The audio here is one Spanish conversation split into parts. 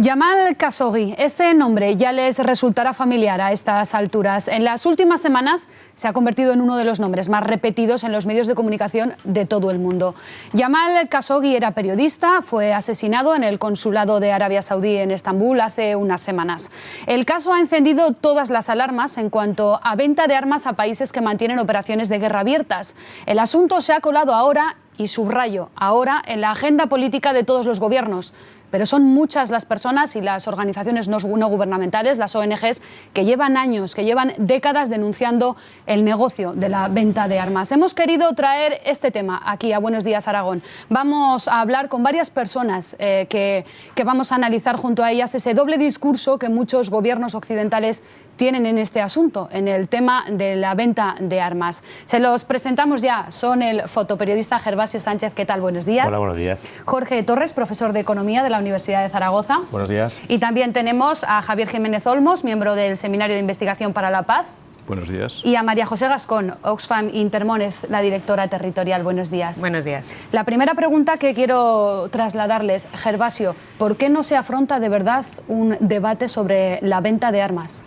Jamal Khashoggi, este nombre ya les resultará familiar a estas alturas. En las últimas semanas se ha convertido en uno de los nombres más repetidos en los medios de comunicación de todo el mundo. Jamal Khashoggi era periodista, fue asesinado en el consulado de Arabia Saudí en Estambul hace unas semanas. El caso ha encendido todas las alarmas en cuanto a venta de armas a países que mantienen operaciones de guerra abiertas. El asunto se ha colado ahora, y subrayo, ahora, en la agenda política de todos los gobiernos. Pero son muchas las personas y las organizaciones no gubernamentales, las ONGs, que llevan años, que llevan décadas denunciando el negocio de la venta de armas. Hemos querido traer este tema aquí a Buenos Días Aragón. Vamos a hablar con varias personas que vamos a analizar junto a ellas ese doble discurso que muchos gobiernos occidentales tienen en este asunto, en el tema de la venta de armas. Se los presentamos ya. Son el fotoperiodista Gervasio Sánchez. ¿Qué tal? Buenos días. Hola, buenos días. Jorge Torres, profesor de Economía de la Universidad de Zaragoza. Buenos días. Y también tenemos a Javier Jiménez Olmos, miembro del Seminario de Investigación para la Paz. Buenos días. Y a María José Gascón, Oxfam Intermones, la directora territorial. Buenos días. Buenos días. La primera pregunta que quiero trasladarles, Gervasio, ¿por qué no se afronta de verdad un debate sobre la venta de armas?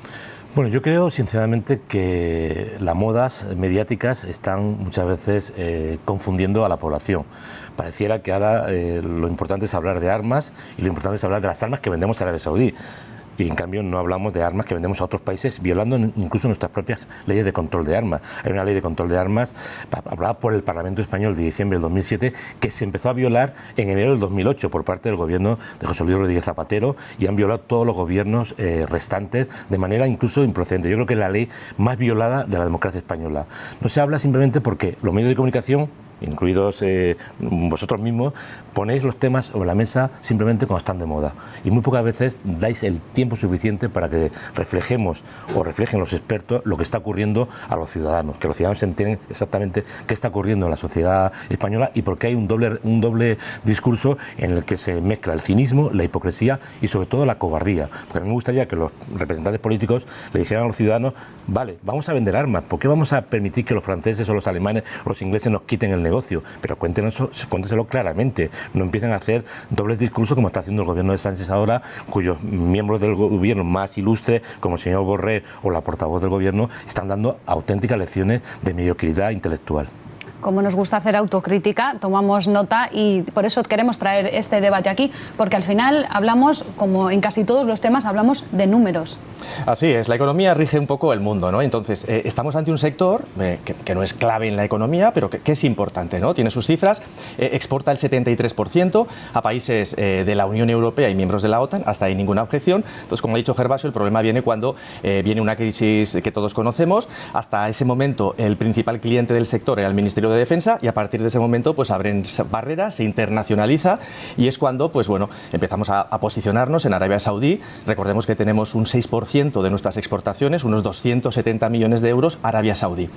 Bueno, yo creo sinceramente que las modas mediáticas están muchas veces confundiendo a la población. Pareciera que ahora lo importante es hablar de armas y lo importante es hablar de las armas que vendemos a Arabia Saudí. Y en cambio no hablamos de armas que vendemos a otros países, violando incluso nuestras propias leyes de control de armas. Hay una ley de control de armas aprobada por el Parlamento Español de diciembre del 2007 que se empezó a violar en enero del 2008 por parte del gobierno de José Luis Rodríguez Zapatero, y han violado todos los gobiernos restantes de manera incluso improcedente. Yo creo que es la ley más violada de la democracia española. No se habla simplemente porque los medios de comunicación, incluidos vosotros mismos, ponéis los temas sobre la mesa simplemente cuando están de moda, y muy pocas veces dais el tiempo suficiente para que reflejemos o reflejen los expertos lo que está ocurriendo a los ciudadanos, que los ciudadanos se enteren exactamente qué está ocurriendo en la sociedad española y por qué hay un doble discurso en el que se mezcla el cinismo, la hipocresía y sobre todo la cobardía. Porque a mí me gustaría que los representantes políticos le dijeran a los ciudadanos: vale, vamos a vender armas, ¿por qué vamos a permitir que los franceses o los alemanes o los ingleses nos quiten el negocio? Pero cuéntenselo claramente, no empiecen a hacer dobles discursos como está haciendo el gobierno de Sánchez ahora, cuyos miembros del gobierno más ilustres, como el señor Borrell o la portavoz del gobierno, están dando auténticas lecciones de mediocridad intelectual. Como nos gusta hacer autocrítica, tomamos nota y por eso queremos traer este debate aquí, porque al final hablamos, como en casi todos los temas, hablamos de números. Así es, la economía rige un poco el mundo, ¿no? Entonces, estamos ante un sector que no es clave en la economía, pero que es importante, ¿no? Tiene sus cifras, exporta el 73% a países de la Unión Europea y miembros de la OTAN, hasta ahí ninguna objeción. Entonces, como ha dicho Gervasio, el problema viene cuando viene una crisis que todos conocemos. Hasta ese momento, el principal cliente del sector era el Ministerio de Defensa, y a partir de ese momento pues abren barreras, se internacionaliza, y es cuando pues bueno, empezamos a posicionarnos en Arabia Saudí. Recordemos que tenemos un 6% de nuestras exportaciones, unos 270 millones de euros, a Arabia Saudí.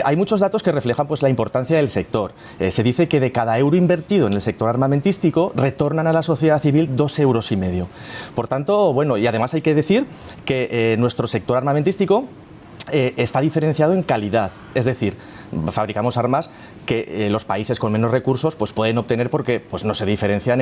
Hay muchos datos que reflejan pues la importancia del sector. Se dice que de cada euro invertido en el sector armamentístico retornan a la sociedad civil 2,5 euros. Por tanto, bueno, y además hay que decir que nuestro sector armamentístico está diferenciado en calidad, es decir, fabricamos armas que los países con menos recursos pues pueden obtener porque pues no se diferencian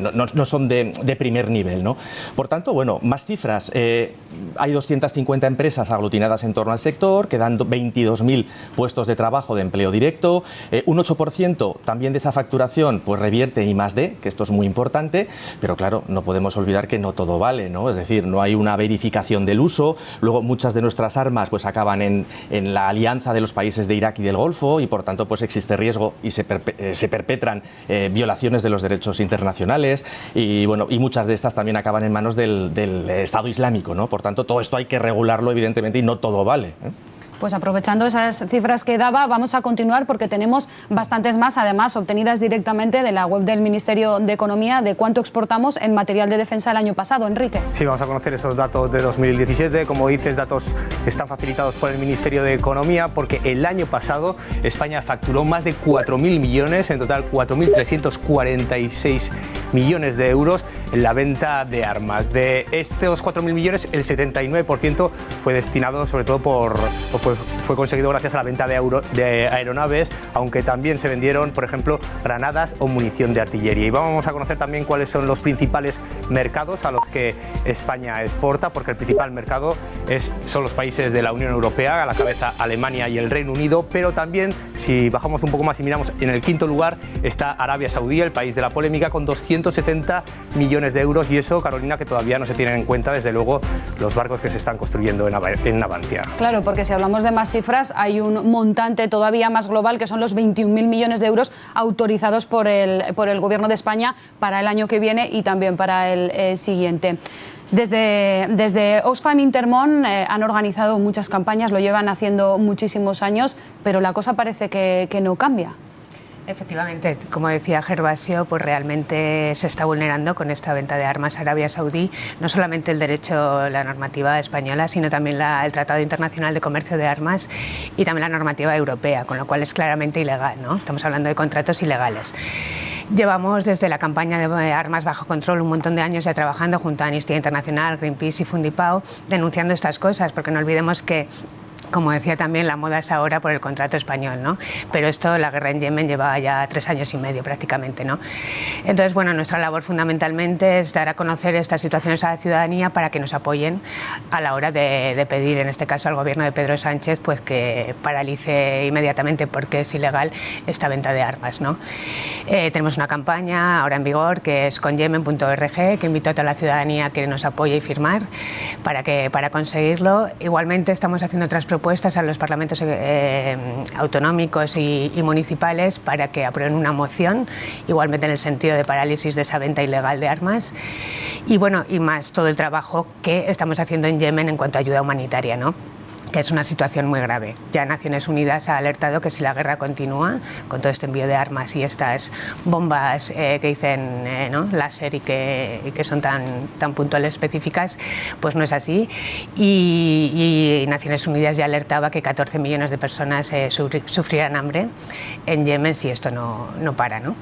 no son de primer nivel, ¿no? Por tanto, bueno, más cifras. Hay 250 empresas aglutinadas en torno al sector, que dan 22.000 puestos de trabajo de empleo directo. Un 8% también de esa facturación pues revierte en I+D, que esto es muy importante, pero claro, no podemos olvidar que no todo vale, ¿no? Es decir, no hay una verificación del uso. Luego muchas de nuestras armas pues acaban en la alianza de los países de Irak y del Golfo, y por tanto pues existe riesgo y se perpetran violaciones de los derechos internacionales, y bueno, y muchas de estas también acaban en manos del Estado Islámico, ¿no? Por tanto, todo esto hay que regularlo, evidentemente, y no todo vale, ¿eh? Pues aprovechando esas cifras que daba, vamos a continuar porque tenemos bastantes más, además obtenidas directamente de la web del Ministerio de Economía, de cuánto exportamos en material de defensa el año pasado. Enrique. Sí, vamos a conocer esos datos de 2017. Como dices, datos que están facilitados por el Ministerio de Economía, porque el año pasado España facturó más de 4.000 millones, en total 4.346 millones de euros la venta de armas. De estos 4.000 millones, el 79% fue destinado sobre todo fue conseguido gracias a la venta de aeronaves, aunque también se vendieron, por ejemplo, granadas o munición de artillería. Y vamos a conocer también cuáles son los principales mercados a los que España exporta, porque el principal mercado son los países de la Unión Europea, a la cabeza Alemania y el Reino Unido, pero también, si bajamos un poco más y miramos, en el quinto lugar está Arabia Saudí, el país de la polémica, con 270 millones de euros, y eso, Carolina, que todavía no se tienen en cuenta, desde luego, los barcos que se están construyendo en Navantia. Claro, porque si hablamos de más cifras, hay un montante todavía más global, que son los 21.000 millones de euros autorizados por el Gobierno de España para el año que viene y también para el siguiente. Desde Oxfam Intermón han organizado muchas campañas, lo llevan haciendo muchísimos años, pero la cosa parece que no cambia. Efectivamente, como decía Gervasio, pues realmente se está vulnerando con esta venta de armas a Arabia Saudí no solamente el derecho, la normativa española, sino también el Tratado Internacional de Comercio de Armas y también la normativa europea, con lo cual es claramente ilegal, ¿no? Estamos hablando de contratos ilegales. Llevamos desde la campaña de armas bajo control un montón de años ya trabajando junto a Amnistía Internacional, Greenpeace y Fundipau, denunciando estas cosas, porque no olvidemos que, como decía también, la moda es ahora por el contrato español, ¿no? Pero la guerra en Yemen lleva ya 3 años y medio prácticamente, ¿no? Entonces, bueno, nuestra labor fundamentalmente es dar a conocer estas situaciones a la ciudadanía para que nos apoyen a la hora de pedir, en este caso al gobierno de Pedro Sánchez, pues que paralice inmediatamente, porque es ilegal esta venta de armas, ¿no? Tenemos una campaña ahora en vigor que es conyemen.org, que invito a toda la ciudadanía que nos apoye y firmar para conseguirlo. Igualmente estamos haciendo otras propuestas a los parlamentos autonómicos y municipales para que aprueben una moción, igualmente en el sentido de parálisis de esa venta ilegal de armas, y bueno, y más todo el trabajo que estamos haciendo en Yemen en cuanto a ayuda humanitaria, ¿no? Que es una situación muy grave. Ya Naciones Unidas ha alertado que si la guerra continúa con todo este envío de armas y estas bombas que dicen ¿no? láser y que son tan puntuales, específicas, pues no es así. Y Naciones Unidas ya alertaba que 14 millones de personas sufrirán hambre en Yemen si esto no para, ¿no?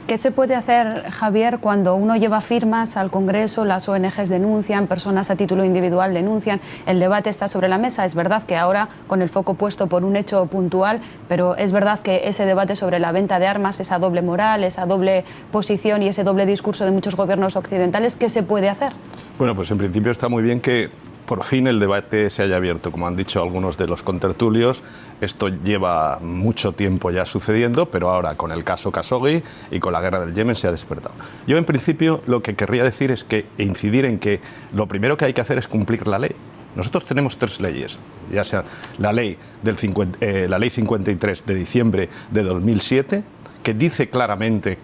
¿Qué se puede hacer, Javier, cuando uno lleva firmas al Congreso, las ONGs denuncian, personas a título individual denuncian, el debate está sobre la mesa? Es verdad que ahora con el foco puesto por un hecho puntual, pero es verdad que ese debate sobre la venta de armas, esa doble moral, esa doble posición y ese doble discurso de muchos gobiernos occidentales, ¿qué se puede hacer? Bueno, pues en principio está muy bien que por fin el debate se haya abierto. Como han dicho algunos de los contertulios, esto lleva mucho tiempo ya sucediendo, pero ahora con el caso Khashoggi y con la guerra del Yemen se ha despertado. Yo en principio lo que querría decir es que incidir en que lo primero que hay que hacer es cumplir la ley. Nosotros tenemos 3 leyes, ya sea la ley 53 de diciembre de 2007, que dice claramente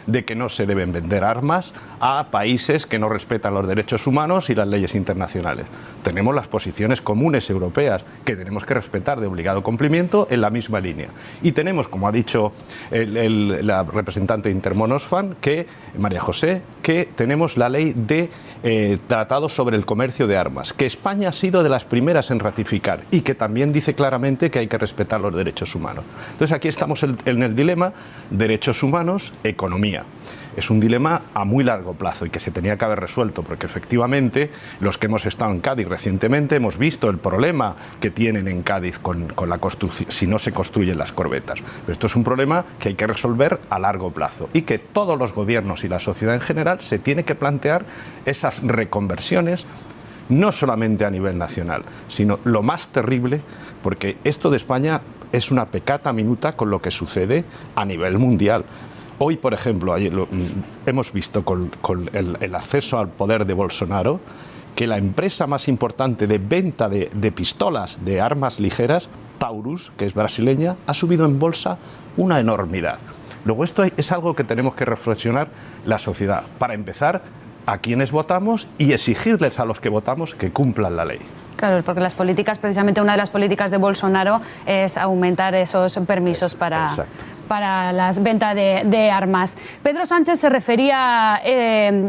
de que no se deben vender armas a países que no respetan los derechos humanos y las leyes internacionales. Tenemos las posiciones comunes europeas que tenemos que respetar de obligado cumplimiento en la misma línea. Y tenemos, como ha dicho la representante de Intermón Oxfam, María José, que tenemos la ley de tratados sobre el comercio de armas, que España ha sido de las primeras en ratificar y que también dice claramente que hay que respetar los derechos humanos. Entonces aquí estamos en el dilema derechos humanos, economía. Es un dilema a muy largo plazo y que se tenía que haber resuelto, porque efectivamente los que hemos estado en Cádiz recientemente hemos visto el problema que tienen en Cádiz con la construcción, si no se construyen las corbetas. Pero esto es un problema que hay que resolver a largo plazo y que todos los gobiernos y la sociedad en general se tiene que plantear esas reconversiones, no solamente a nivel nacional, sino lo más terrible, porque esto de España es una peccata minuta con lo que sucede a nivel mundial. Hoy, por ejemplo, hemos visto con el acceso al poder de Bolsonaro que la empresa más importante de venta de pistolas, de armas ligeras, Taurus, que es brasileña, ha subido en bolsa una enormidad. Luego esto es algo que tenemos que reflexionar la sociedad. Para empezar, a quienes votamos y exigirles a los que votamos que cumplan la ley. Claro, porque las políticas, precisamente una de las políticas de Bolsonaro es aumentar esos permisos para para la venta de armas. Pedro Sánchez se refería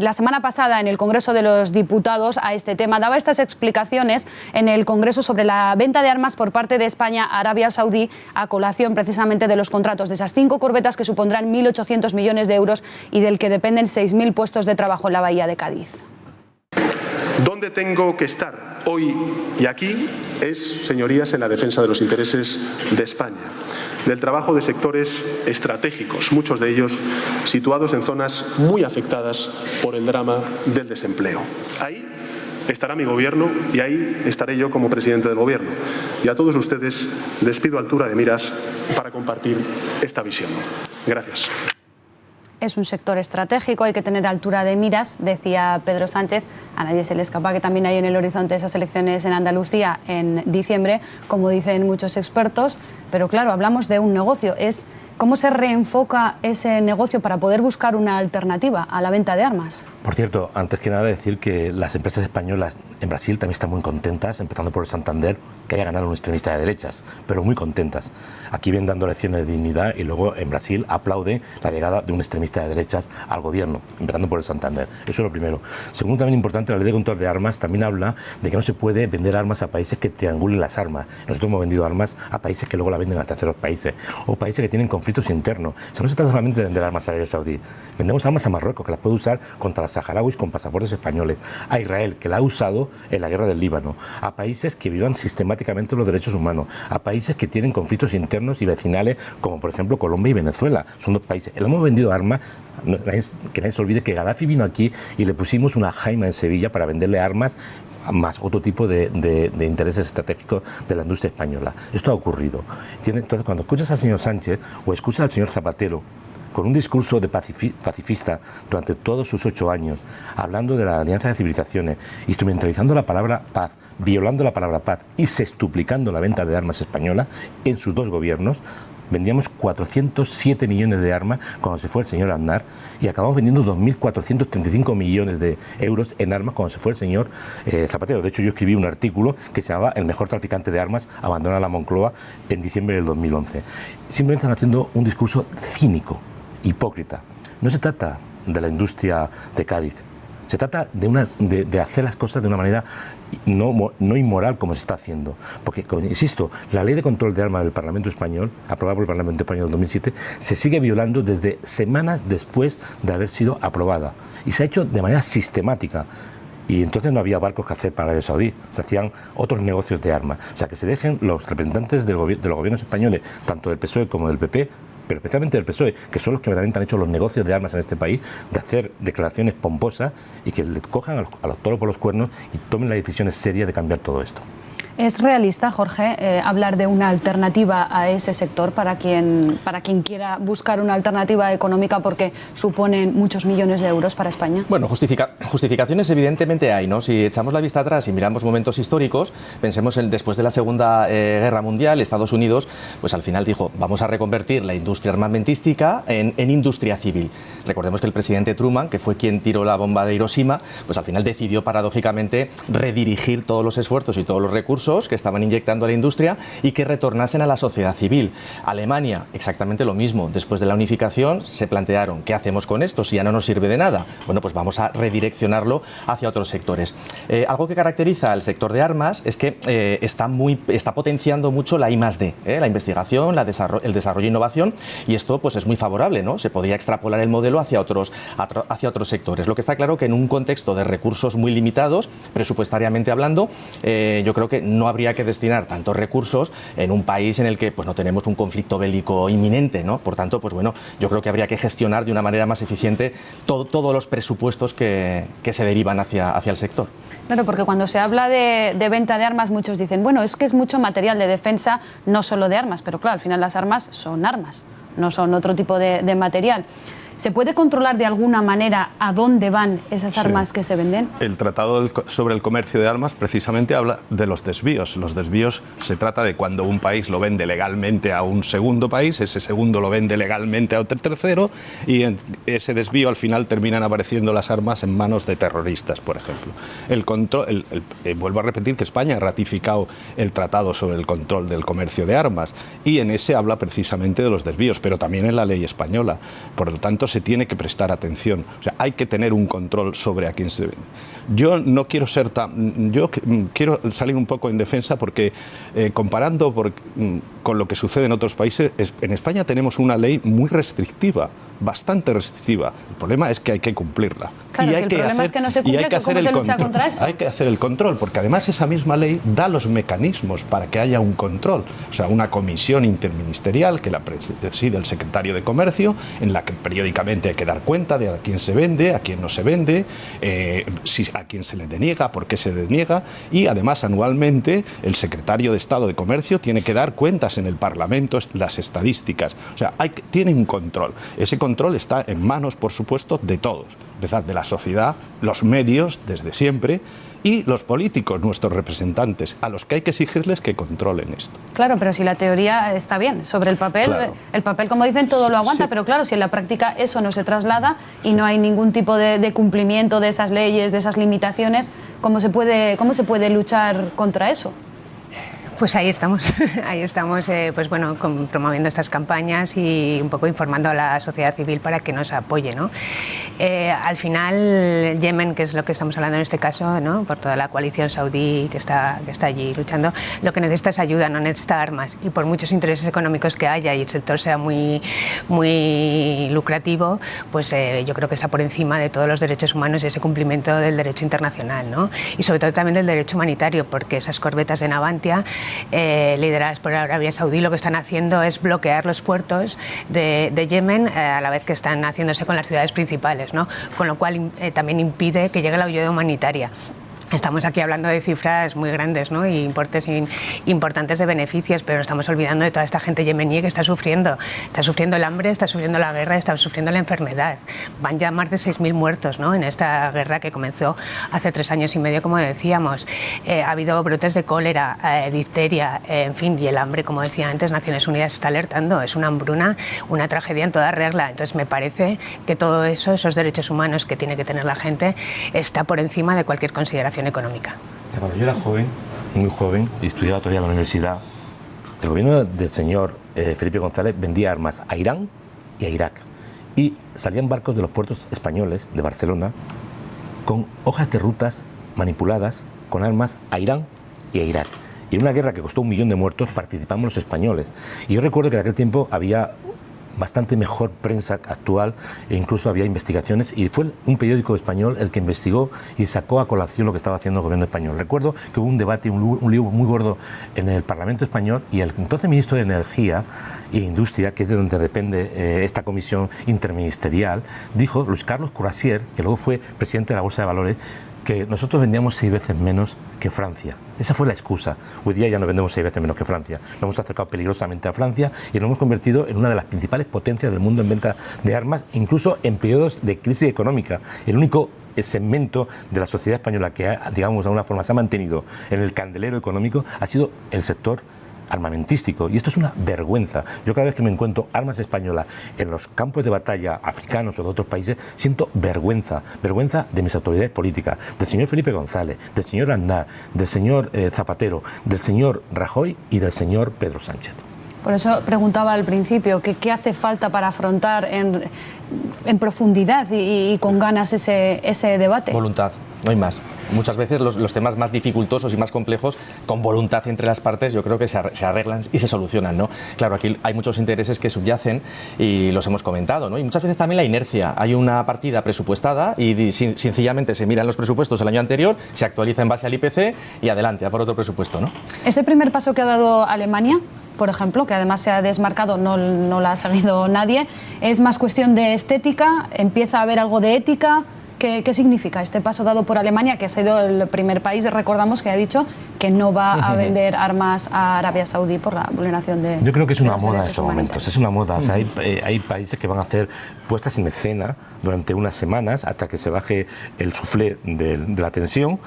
la semana pasada en el Congreso de los Diputados a este tema. Daba estas explicaciones en el Congreso sobre la venta de armas por parte de España a Arabia Saudí a colación precisamente de los contratos de esas 5 corbetas que supondrán 1.800 millones de euros y del que dependen 6.000 puestos de trabajo en la bahía de Cádiz. ¿Dónde tengo que estar hoy y aquí? Es, señorías, en la defensa de los intereses de España, del trabajo de sectores estratégicos, muchos de ellos situados en zonas muy afectadas por el drama del desempleo. Ahí estará mi gobierno y ahí estaré yo como presidente del gobierno. Y a todos ustedes les pido altura de miras para compartir esta visión. Gracias. Es un sector estratégico, hay que tener altura de miras, decía Pedro Sánchez. A nadie se le escapa que también hay en el horizonte esas elecciones en Andalucía en diciembre, como dicen muchos expertos. Pero claro, hablamos de un negocio. Es ¿cómo se reenfoca ese negocio para poder buscar una alternativa a la venta de armas? Por cierto, antes que nada decir que las empresas españolas en Brasil también están muy contentas, empezando por el Santander, que haya ganado un extremista de derechas, pero muy contentas. Aquí vienen dando lecciones de dignidad y luego en Brasil aplaude la llegada de un extremista de derechas al gobierno, empezando por el Santander. Eso es lo primero. Segundo, también importante, la ley de control de armas también habla de que no se puede vender armas a países que triangulen las armas. Nosotros hemos vendido armas a países que luego la venden a terceros países o países que tienen conflictos internos. O sea, no se trata solamente de vender armas a Arabia Saudí. Vendemos armas a Marruecos, que las puede usar contra los saharauis con pasaportes españoles, a Israel, que la ha usado en la guerra del Líbano, a países que violan sistemáticamente los derechos humanos, a países que tienen conflictos internos y vecinales, como por ejemplo Colombia y Venezuela. Son 2 países. Le hemos vendido armas, que nadie se olvide que Gaddafi vino aquí y le pusimos una jaima en Sevilla para venderle armas más otro tipo de intereses estratégicos de la industria española. Esto ha ocurrido. Entonces, cuando escuchas al señor Sánchez o escuchas al señor Zapatero con un discurso de pacifista durante todos sus 8 años, hablando de la alianza de civilizaciones, instrumentalizando la palabra paz, violando la palabra paz y sextuplicando la venta de armas españolas en sus 2 gobiernos, vendíamos 407 millones de armas cuando se fue el señor Aznar y acabamos vendiendo 2.435 millones de euros en armas cuando se fue el señor Zapatero. De hecho, yo escribí un artículo que se llamaba El mejor traficante de armas abandona la Moncloa en diciembre del 2011. Simplemente están haciendo un discurso cínico, hipócrita. No se trata de la industria de Cádiz, se trata de hacer las cosas de una manera no inmoral como se está haciendo. Porque, insisto, la ley de control de armas del Parlamento Español, aprobada por el Parlamento Español en 2007, se sigue violando desde semanas después de haber sido aprobada. Y se ha hecho de manera sistemática. Y entonces no había barcos que hacer para Arabia Saudí, se hacían otros negocios de armas. O sea, que se dejen los representantes de los gobiernos españoles, tanto del PSOE como del PP, pero especialmente del PSOE, que son los que realmente han hecho los negocios de armas en este país, de hacer declaraciones pomposas y que le cojan a los toros por los cuernos y tomen las decisiones serias de cambiar todo esto. ¿Es realista, Jorge, hablar de una alternativa a ese sector para quien quiera buscar una alternativa económica porque suponen muchos millones de euros para España? Bueno, justificaciones evidentemente hay, ¿no? Si echamos la vista atrás y miramos momentos históricos, pensemos después de la Segunda Guerra Mundial, Estados Unidos, pues al final dijo, vamos a reconvertir la industria armamentística en industria civil. Recordemos que el presidente Truman, que fue quien tiró la bomba de Hiroshima, pues al final decidió paradójicamente redirigir todos los esfuerzos y todos los recursos que estaban inyectando a la industria y que retornasen a la sociedad civil. Alemania, exactamente lo mismo. Después de la unificación se plantearon, ¿qué hacemos con esto si ya no nos sirve de nada? Bueno, pues vamos a redireccionarlo hacia otros sectores. Algo que caracteriza al sector de armas es que está potenciando mucho la I+D, la investigación, el desarrollo e innovación, y esto pues es muy favorable, ¿no? Se podría extrapolar el modelo hacia otros sectores. Lo que está claro que en un contexto de recursos muy limitados, presupuestariamente hablando, yo creo que no habría que destinar tantos recursos en un país en el que pues no tenemos un conflicto bélico inminente, ¿no? Por tanto, pues bueno, yo creo que habría que gestionar de una manera más eficiente todos los presupuestos que se derivan hacia el sector. Claro, porque cuando se habla de venta de armas, muchos dicen, bueno, es que es mucho material de defensa, no solo de armas, pero claro, al final las armas son armas, no son otro tipo de material. ¿Se puede controlar de alguna manera a dónde van esas armas que se venden? El Tratado sobre el Comercio de Armas precisamente habla de los desvíos. Los desvíos se trata de cuando un país lo vende legalmente a un segundo país, ese segundo lo vende legalmente a otro tercero, y en ese desvío al final terminan apareciendo las armas en manos de terroristas, por ejemplo. Vuelvo a repetir que España ha ratificado el Tratado sobre el Control del Comercio de Armas, y en ese habla precisamente de los desvíos, pero también en la ley española. Por lo tanto, se tiene que prestar atención. O sea, hay que tener un control sobre a quién se vende. Yo no quiero ser tan... Yo quiero salir un poco en defensa porque, comparando con lo que sucede en otros países, en España tenemos una ley muy restrictiva, bastante restrictiva. El problema es que hay que cumplirla. Claro, si el problema es que no se cumple, ¿cómo se lucha contra eso? Hay que hacer el control, porque además esa misma ley da los mecanismos para que haya un control. O sea, una comisión interministerial que la preside el secretario de Comercio, en la que periódicamente hay que dar cuenta de a quién se vende, a quién no se vende, a quién se le deniega, por qué se le deniega, y además anualmente el secretario de Estado de Comercio tiene que dar cuentas en el Parlamento, las estadísticas. O sea, tiene un control. Ese control está en manos, por supuesto, de todos, empezar de la sociedad, los medios, desde siempre, y los políticos, nuestros representantes, a los que hay que exigirles que controlen esto. Claro, pero si la teoría está bien, sobre el papel, claro. El papel, como dicen, todo lo aguanta, sí. Pero claro, si en la práctica eso no se traslada y no hay ningún tipo de cumplimiento de esas leyes, de esas limitaciones, ¿cómo se puede luchar contra eso? Pues ahí estamos pues bueno, promoviendo estas campañas y un poco informando a la sociedad civil para que nos apoye, ¿no? Al final, Yemen, que es lo que estamos hablando en este caso, ¿no? Por toda la coalición saudí que está allí luchando, lo que necesita es ayuda, no necesita armas. Y por muchos intereses económicos que haya y el sector sea muy, muy lucrativo, pues yo creo que está por encima de todos los derechos humanos y ese cumplimiento del derecho internacional, ¿no? Y sobre todo también del derecho humanitario, porque esas corbetas de Navantia, lideradas por Arabia Saudí, lo que están haciendo es bloquear los puertos de Yemen a la vez que están haciéndose con las ciudades principales, ¿no? Con lo cual también impide que llegue la ayuda humanitaria. Estamos aquí hablando de cifras muy grandes, ¿no? Y importes importantes de beneficios, pero nos estamos olvidando de toda esta gente yemení que está sufriendo. Está sufriendo el hambre, está sufriendo la guerra, está sufriendo la enfermedad. Van ya más de 6.000 muertos, ¿no? En esta guerra que comenzó hace 3 años y medio, como decíamos. Ha habido brotes de cólera, difteria, en fin, y el hambre, como decía antes, Naciones Unidas está alertando. Es una hambruna, una tragedia en toda regla. Entonces me parece que todo eso, esos derechos humanos que tiene que tener la gente, está por encima de cualquier consideración económica. Cuando yo era joven, muy joven, y estudiaba todavía en la universidad, el gobierno del señor Felipe González vendía armas a Irán y a Irak. Y salían barcos de los puertos españoles de Barcelona con hojas de rutas manipuladas con armas a Irán y a Irak. Y en una guerra que costó 1 millón de muertos participamos los españoles. Y yo recuerdo que en aquel tiempo había bastante mejor prensa actual e incluso había investigaciones y fue un periódico español el que investigó y sacó a colación lo que estaba haciendo el gobierno español. Recuerdo que hubo un debate, un lío muy gordo en el Parlamento español y el entonces ministro de Energía e Industria, que es de donde depende esta comisión interministerial, dijo, Luis Carlos Courasier, que luego fue presidente de la Bolsa de Valores, que nosotros vendíamos 6 veces menos que Francia. Esa fue la excusa. Hoy día ya no vendemos 6 veces menos que Francia. Nos hemos acercado peligrosamente a Francia y nos hemos convertido en una de las principales potencias del mundo en venta de armas, incluso en periodos de crisis económica. El único segmento de la sociedad española que, digamos, de alguna forma se ha mantenido en el candelero económico ha sido el sector armamentístico, y esto es una vergüenza. Yo cada vez que me encuentro armas españolas en los campos de batalla africanos o de otros países, siento vergüenza de mis autoridades políticas, del señor Felipe González, del señor Aznar, del señor Zapatero, del señor Rajoy y del señor Pedro Sánchez. Por eso preguntaba al principio, ¿qué hace falta para afrontar en profundidad y con ganas ese debate? Voluntad, no hay más. Muchas veces los temas más dificultosos y más complejos, con voluntad entre las partes, yo creo que se arreglan y se solucionan, ¿no? Claro, aquí hay muchos intereses que subyacen y los hemos comentado, ¿no? Y muchas veces también la inercia. Hay una partida presupuestada y sencillamente se miran los presupuestos del año anterior, se actualiza en base al IPC y adelante, a por otro presupuesto, ¿no? Este primer paso que ha dado Alemania, por ejemplo, que además se ha desmarcado, no la ha seguido nadie, es más cuestión de estética, empieza a haber algo de ética. ¿Qué significa este paso dado por Alemania, que ha sido el primer país, recordamos, que ha dicho que no va a vender armas a Arabia Saudí por la vulneración de... Yo creo que es una los moda en derechos estos momentos, es una moda. O sea, hay países que van a hacer puestas en escena durante unas semanas hasta que se baje el suflé de la tensión,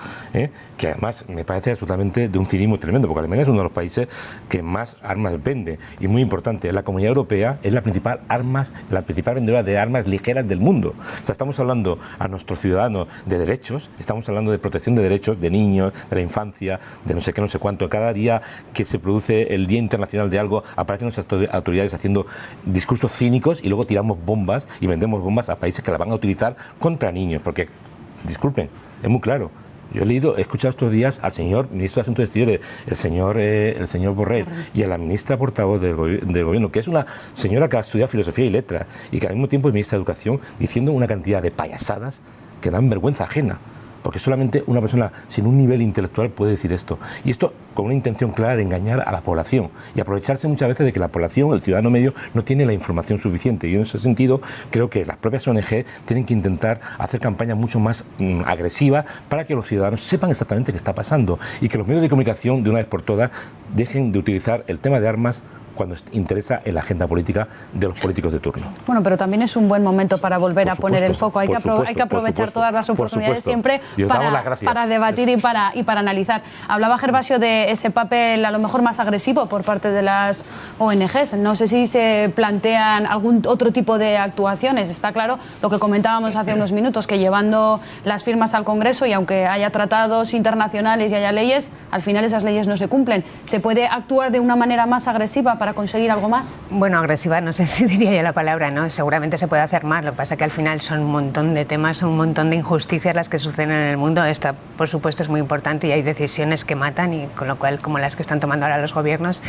que además me parece absolutamente de un cinismo tremendo, porque Alemania es uno de los países que más armas vende, y muy importante, la Comunidad Europea es la principal vendedora de armas ligeras del mundo. O sea, estamos hablando a nuestros ciudadanos de derechos, estamos hablando de protección de derechos de niños, de la infancia, de no sé qué, no sé cuánto. Cada día que se produce el Día Internacional de algo, aparecen nuestras autoridades haciendo discursos cínicos y luego tiramos bombas y vendemos bombas a países que las van a utilizar contra niños, porque, disculpen, es muy claro. Yo he escuchado estos días al señor ministro de Asuntos Exteriores, el señor Borrell, y a la ministra portavoz del gobierno, que es una señora que ha estudiado filosofía y letras y que al mismo tiempo es ministra de Educación, diciendo una cantidad de payasadas que dan vergüenza ajena. Porque solamente una persona sin un nivel intelectual puede decir esto. Y esto con una intención clara de engañar a la población y aprovecharse muchas veces de que la población, el ciudadano medio, no tiene la información suficiente. Y en ese sentido creo que las propias ONG tienen que intentar hacer campañas mucho más agresivas para que los ciudadanos sepan exactamente qué está pasando y que los medios de comunicación, de una vez por todas, dejen de utilizar el tema de armas cuando interesa en la agenda política de los políticos de turno. Bueno, pero también es un buen momento para volver a poner el foco. Hay que aprovechar todas las oportunidades siempre para debatir y para analizar. Hablaba Gervasio de ese papel a lo mejor más agresivo por parte de las ONGs. No sé si se plantean algún otro tipo de actuaciones. Está claro lo que comentábamos hace unos minutos, que llevando las firmas al Congreso y aunque haya tratados internacionales y haya leyes, al final esas leyes no se cumplen. ¿Se puede actuar de una manera más agresiva para conseguir algo más? Bueno, agresiva no sé si diría yo la palabra, ¿no? Seguramente se puede hacer más, lo que pasa es que al final son un montón de temas, un montón de injusticias las que suceden en el mundo. Esta, por supuesto, es muy importante y hay decisiones que matan, y con lo cual, como las que están tomando ahora los gobiernos,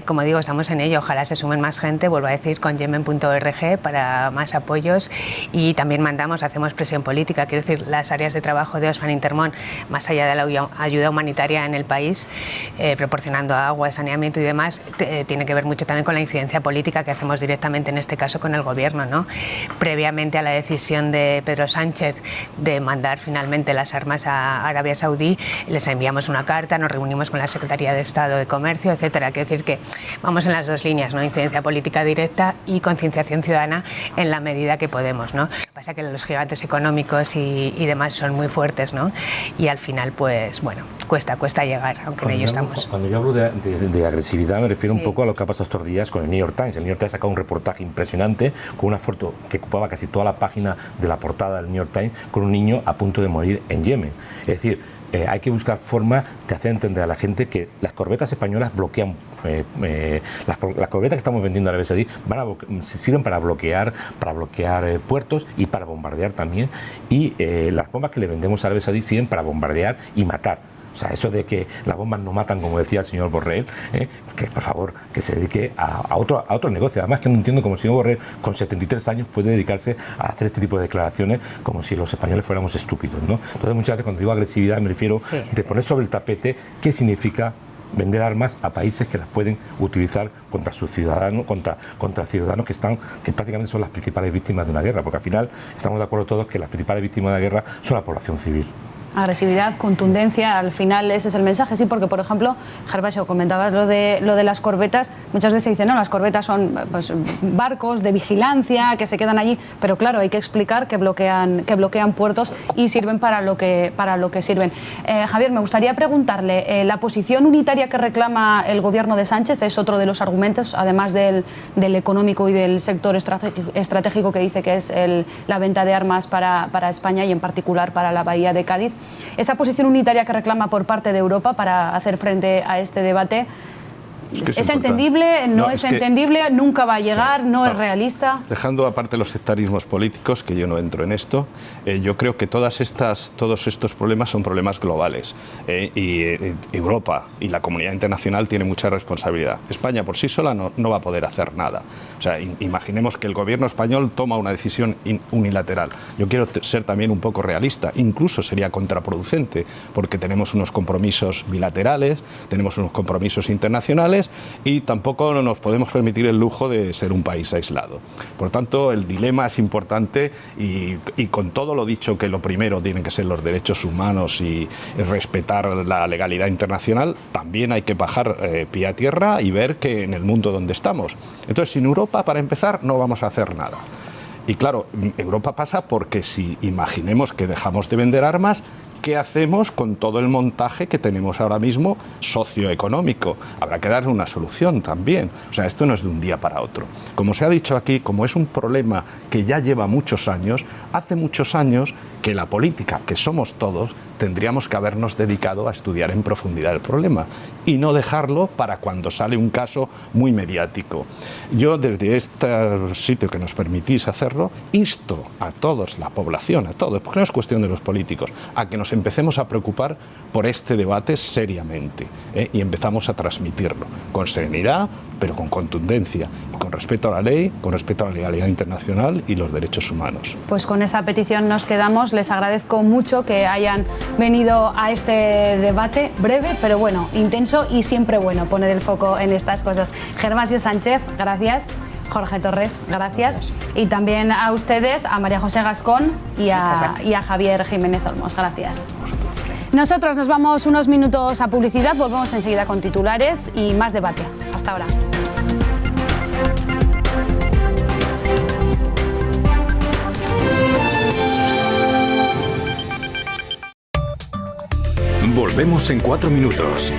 como digo, estamos en ello. Ojalá se sumen más gente, vuelvo a decir, con yemen.org para más apoyos, y también hacemos presión política. Quiero decir, las áreas de trabajo de Oxfam Intermón, más allá de la ayuda humanitaria en el país, proporcionando agua, saneamiento y demás, tiene que ver mucho también con la incidencia política que hacemos directamente, en este caso con el gobierno, ¿no? Previamente a la decisión de Pedro Sánchez de mandar finalmente las armas a Arabia Saudí, les enviamos una carta, nos reunimos con la Secretaría de Estado de Comercio, etcétera. Quiero decir que vamos en las dos líneas, ¿no? Incidencia política directa y concienciación ciudadana en la medida que podemos, ¿no? Lo que pasa es que los gigantes económicos y demás son muy fuertes, ¿no? Y al final, pues bueno, cuesta llegar, aunque en ello estamos. Cuando yo hablo de agresividad, me refiero un poco a lo que ha pasado estos días con el New York Times. El New York Times ha sacado un reportaje impresionante con una foto que ocupaba casi toda la página de la portada del New York Times, con un niño a punto de morir en Yemen. Es decir, hay que buscar formas de hacer entender a la gente que las corbetas españolas bloquean. Las corbetas que estamos vendiendo a Arabia Saudí sirven para bloquear puertos y para bombardear también. Y las bombas que le vendemos a Arabia Saudí sirven para bombardear y matar. O sea, eso de que las bombas no matan, como decía el señor Borrell, que por favor, que se dedique a otro negocio. Además, que no entiendo cómo el señor Borrell, con 73 años, puede dedicarse a hacer este tipo de declaraciones como si los españoles fuéramos estúpidos, ¿no? Entonces, muchas veces cuando digo agresividad me refiero de poner sobre el tapete qué significa vender armas a países que las pueden utilizar contra sus ciudadanos, contra ciudadanos que prácticamente son las principales víctimas de una guerra, porque al final estamos de acuerdo todos que las principales víctimas de la guerra son la población civil. Agresividad, contundencia, al final ese es el mensaje, sí, porque por ejemplo, Gervasio, comentabas lo de las corbetas. Muchas veces se dice, no, las corbetas son pues, barcos de vigilancia que se quedan allí, pero claro, hay que explicar que bloquean puertos y sirven para lo que sirven. Javier, me gustaría preguntarle, la posición unitaria que reclama el gobierno de Sánchez es otro de los argumentos, además del económico y del sector estratégico que dice que es la venta de armas para España y en particular para la bahía de Cádiz. Esa posición unitaria que reclama por parte de Europa para hacer frente a este debate, ¿es entendible? ¿No es entendible? ¿Nunca va a llegar? ¿No es realista? Dejando aparte los sectarismos políticos, que yo no entro en esto, yo creo que todos estos problemas son problemas globales, y Europa y la comunidad internacional tienen mucha responsabilidad. España por sí sola no va a poder hacer nada. O sea, imaginemos que el gobierno español toma una decisión unilateral. Yo quiero ser también un poco realista, incluso sería contraproducente, porque tenemos unos compromisos bilaterales, tenemos unos compromisos internacionales, internacionales y tampoco nos podemos permitir el lujo de ser un país aislado. Por tanto, el dilema es importante y con todo lo dicho, que lo primero tienen que ser los derechos humanos y respetar la legalidad internacional, también hay que bajar pie a tierra y ver que en el mundo donde estamos. Entonces, sin Europa, para empezar, no vamos a hacer nada. Y claro, Europa pasa porque si imaginemos que dejamos de vender armas, ¿qué hacemos con todo el montaje que tenemos ahora mismo socioeconómico? Habrá que darle una solución también. O sea, esto no es de un día para otro. Como se ha dicho aquí, como es un problema que ya lleva muchos años, hace muchos años que la política, que somos todos, tendríamos que habernos dedicado a estudiar en profundidad el problema y no dejarlo para cuando sale un caso muy mediático. Yo, desde este sitio que nos permitís hacerlo, insto a todos, la población, a todos, porque no es cuestión de los políticos, a que nos empecemos a preocupar por este debate seriamente, y empezamos a transmitirlo con serenidad, pero con contundencia, con respeto a la ley, con respeto a la legalidad internacional y los derechos humanos. Pues con esa petición nos quedamos. Les agradezco mucho que hayan venido a este debate breve, pero bueno, intenso y siempre bueno poner el foco en estas cosas. Gervasio Sánchez, gracias. Jorge Torres, gracias. Y también a ustedes, a María José Gascón y a Javier Jiménez Olmos. Gracias. Nosotros nos vamos unos minutos a publicidad, volvemos enseguida con titulares y más debate. Hasta ahora. Volvemos en 4 minutos.